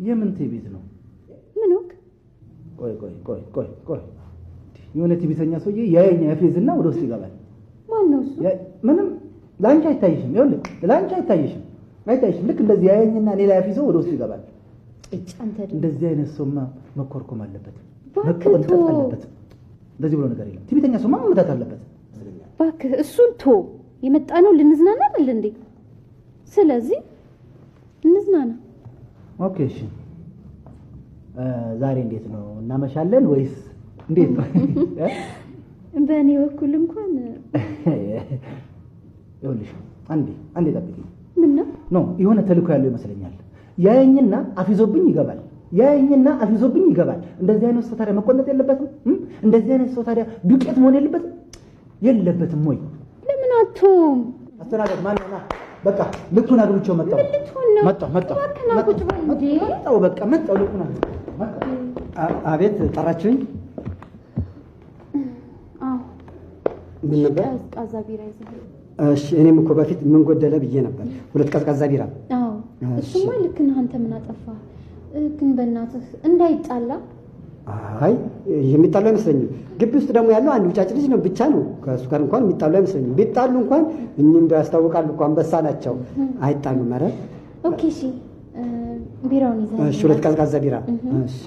የምን ቲቪት ነው? ምን ወክ? ቆይ የሆነ ቲቪተኛ ሰውዬ ያየኛ ያፌዝና ወደ ውስጥ ይገባል። ማን ነው እሱ? ምንም ላንቺ አይታይሽም። ይኸውልህ ላንቺ አይታይሽም። ልክ እንደዚህ ያየኝና ሌላ ያፌዘው ወደ ውስጥ ይገባል። አንተ እንደዚህ አይነት ሰውማ መኮርኮም አለበት፣ መቆንጠጥ አለበት። እንደዚህ ብሎ ነገር የለም። ቲቪተኛ ሰውማ መመታት አለበት። እባክህ እሱን ቶ የመጣ ነው ልንዝናና አይደል እንዴ? ስለዚህ እንዝናና። ኦኬ እሺ። ዛሬ እንዴት ነው? እናመሻለን ወይስ እንዴት ነው? በእኔ በኩል እንኳን ይኸውልሽ አንዴ ጠብቂኝ። ምን ነው? ኖ የሆነ ተልእኮ ያለው ይመስለኛል። ያየኝና አፊዞብኝ ይገባል። እንደዚህ አይነት ሰው ታዲያ መቆነጥ የለበትም? እንደዚህ አይነት ሰው ታዲያ ዱቄት መሆን የለበትም ወይ? ለምን አቶም አስተናገድ ማንና በቃ ልኩን አግብቼው መጣሁ። ልኩን አቤት ጠራችሁኝ? አዎ ምን ነበር? ቀዝቃዛ ቢራ ይዘህ? እሺ እኔም እኮ በፊት ምን ጎደለ ብዬ ነበር። 2 ቀዝቃዛ ቢራ። አዎ እሱማ ልክ ነህ። አንተ ምን አጠፋ? ግን በእናትህ እንዳይጣላ። አይ የሚጣሉ አይመስለኝም። ግቢ ውስጥ ደግሞ ያለው አንድ ውጫጭ ልጅ ነው ብቻ ነው። ከእሱ ጋር እንኳን የሚጣሉ አይመስለኝም። ቢጣሉ እንኳን እኚህ እንደው ያስታውቃሉ እኮ አንበሳ ናቸው። አይጣሉም። ኧረ ኦኬ እሺ ቢራውን ይዘህ? እሺ 2 ቀዝቃዛ ቢራ። እሺ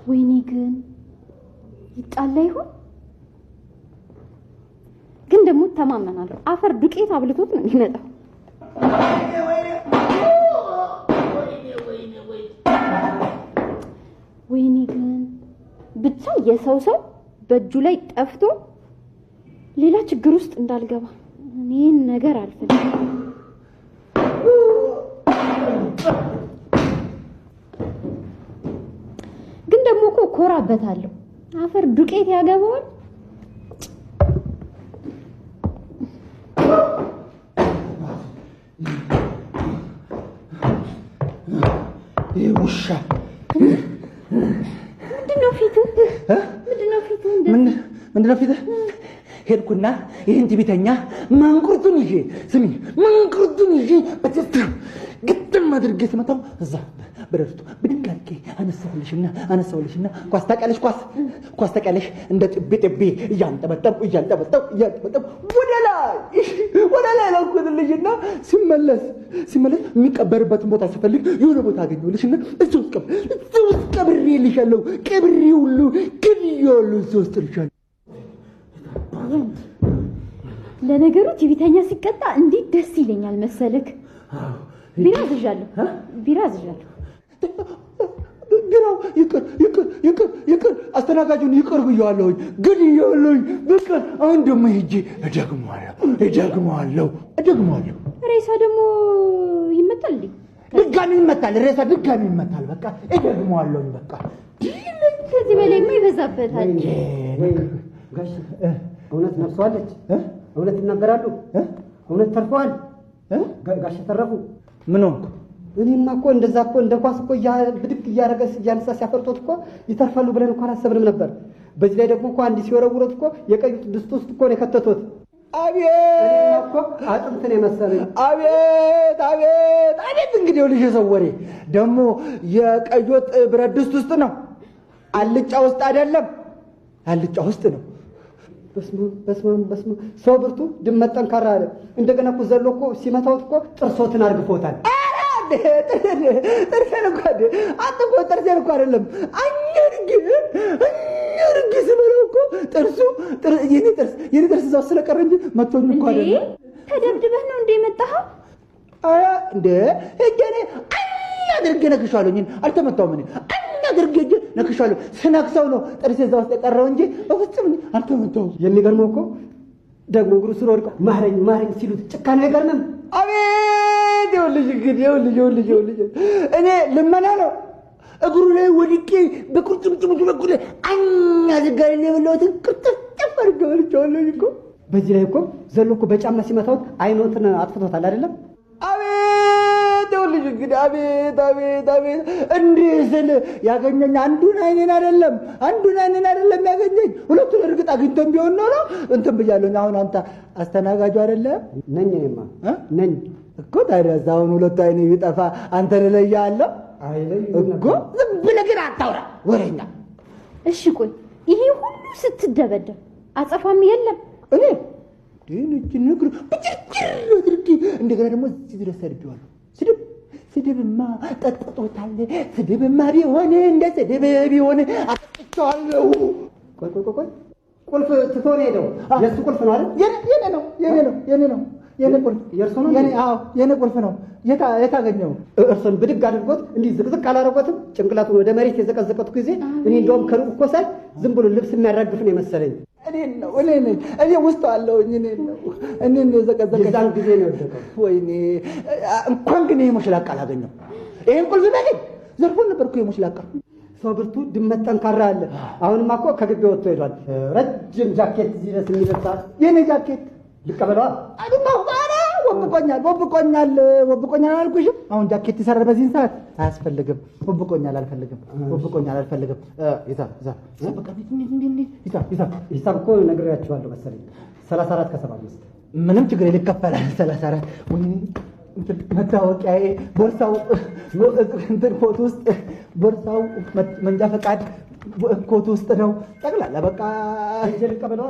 ወይኔ ግን ይጣላ ይሆን? ግን ደግሞ ተማመናለሁ አፈር ዱቄት አብልቶት ነው የሚመጣው። ወይኔ ግን ብቻ የሰው በእጁ ላይ ጠፍቶ ሌላ ችግር ውስጥ እንዳልገባ እኔን ነገር አልፈልግም። ግን ደግሞ እኮ ኮራበታለሁ። አፈር ዱቄት ያገባዋል። ውሻ ምንድነው ፊትህ? ሄድኩና ይህን ቲቪተኛ ማንቁርቱን ይዤ በትስታ ግጥም አድርጌ ስመታው እዛ በደረቱ ብድግ አድርጌ አነሳሁልሽና ኳስ ታውቂያለሽ? እንደ ጥቤ እያንጠበጠብኩ ወደ ላይ ላኩትልሽና ሲመለስ የሚቀበርበትን ቦታ ሲፈልግ የሆነ ቦታ አገኘሁልሽና እዚህ ውስጥ ቀብሬልሻለሁ። እዚህ ውስጥ ልሻለሁ። ለነገሩ ቲቪተኛ ሲቀጣ እንዴት ደስ ይለኛል መሰልክ። ቢራ አዝዣለሁ። ቢራው ይቅር አስተናጋጁን ይቅር ብየዋለሁኝ። በቃ አሁን ደግሞ ሂጂ እደግመዋለሁ። ሬሳ ደግሞ ይመታል። ድጋሚ ይመታል። በቃ እደግመዋለሁኝ። በቃ ከዚህ በላይማ ይበዛበታል። ጋሽ እውነት ነፍሰዋለች? እውነት ይናገራሉ? እውነት ተርፈዋል? ጋሽ ተረፉ? ምን ሆንኩ? እኔማ እኮ እንደዛ እኮ እንደ ኳስ እኮ ብድግ እያደረገ እያነሳ ሲያፈርጦት እኮ ይተርፋሉ ብለን እንኳን አሰብንም ነበር። በዚህ ላይ ደግሞ እኮ አንድ ሲወረውሮት እኮ የቀዩ ድስት ውስጥ እኮ ነው የከተቱት። አቤት እኮ አጥንት ነው የመሰለኝ። አቤት እንግዲህ ልጅ የሰው ወሬ ደግሞ የቀይ ወጥ ብረት ድስት ውስጥ ነው፣ አልጫ ውስጥ አይደለም። አልጫ ውስጥ ነው። በስመ ሰው ብርቱ ድመት ጠንካራ አለ። እንደገና እኮ ዘሎ እኮ ሲመታውት እኮ ጥርሶትን አርግፎታል። ጥርሴን እኮ አይደለም አኝርግ ስበለው እኮ የኔ ጥርስ እዛው ስለቀረ እንጂ መቶኝ እኮ አይደለም። ተደብድበህ ነው እንደ የመጣኸው? እንደ እኔ አድርጌ ነክሻለሁ። አልተመታሁም። እኔ አድርጌ ነክሻለሁ። ስነክሰው ነው ጥርሴ እዛ ውስጥ የቀረው እንጂ በፍጹም አልተመታሁም። የሚገርመው እኮ ደግሞ እግሩ ስር ወድቀው ማረኝ ሲሉት ጭካኔ አይገርምም? አቤት ይኸውልሽ እኔ ልመና ነው እግሩ ላይ ወድቄ በቁርጭምጭሚቱ በኩል አዝጋሪ ነው የበላሁትን ቅርጥፍ አድርጌ በልቼዋለሁ እኮ። በዚህ ላይ እኮ ዘሎ እኮ በጫማ ሲመታውት አይኖትን አጥፍቶታል አይደለም? አቤት ይኸውልሽ እንግዲህ አቤት እንዲህ ስል ያገኘኝ አንዱን አይኔን አይደለም ያገኘኝ ሁለቱን እርግጥ አግኝቶም ቢሆን ኖሮ እንትን ብያለሁ። አሁን አንተ አስተናጋጁ አይደለም ነኝ እኔማ ነኝ እኮ። ታዲያ አሁን ሁለቱ አይኔ ቢጠፋ አንተ ልለያለሁ እኮ። ዝም ብለህ ግን አታውራ ወሬኛ። እሺ ቆይ ይሄ ሁሉ ስትደበደብ አጸፋም የለም? እኔ ድንች ንግሩ ብጭርጭር አድርጌ እንደገና ደግሞ እዚህ ድረስ ሰድቤዋለሁ። ስድብማ ጠጥጦታል። ስድብማ ቢሆን እንደ ስድብ ቢሆን አጠጥቼዋለሁ። ቆይ ቁልፍ ትቶ ነው ሄደው። የእሱ ቁልፍ ነው አይደል? የኔ ነው የኔ ቁልፍ። የእርሱ ነው? አዎ የኔ ቁልፍ ነው። የታገኘው? እርሱን ብድግ አድርጎት እንዲህ ዝቅዝቅ አላረጎትም። ጭንቅላቱን ወደ መሬት የዘቀዘቀቱ ጊዜ እኔ እንደውም ከሩቅ እኮ ሳይ ዝም ብሎ ልብስ የሚያራግፍ ነው የመሰለኝ። እኔ ውስጥ አለሁኝ። እኔ ነው የዘቀዘቀኝ። የዛን ጊዜ ነው የወደቀው። ወይኔ እንኳን ግን ይሄ ሞሽላቃ አላገኘው። ይሄን ቁልፍ ባገኝ ዘርፎን ነበር እኮ የሞሽላቃ። ሰው ብርቱ ድመት ጠንካራ አለ። አሁንማ እኮ ከግቢ ወጥቶ ሄዷል። ረጅም ጃኬት እዚህ ድረስ የሚለብሳ የኔ ጃኬት ልቀበለዋ አይደለም። ወብቆኛል አላልኩሽም? አሁን ጃኬት ይሰራል በዚህን ሰዓት አያስፈልግም። ወብቆኛል አልፈልግም። ሂሳብ እኮ ነግሬያችኋለሁ መሰለኝ 34 ከ75 ምንም ችግር ይከፈላል። 34 መታወቂያዬ ቦርሳው እንትን ኮት ውስጥ ቦርሳው መንጃ ፈቃድ ኮት ውስጥ ነው። ጠቅላላ በቃ ልቀበለዋ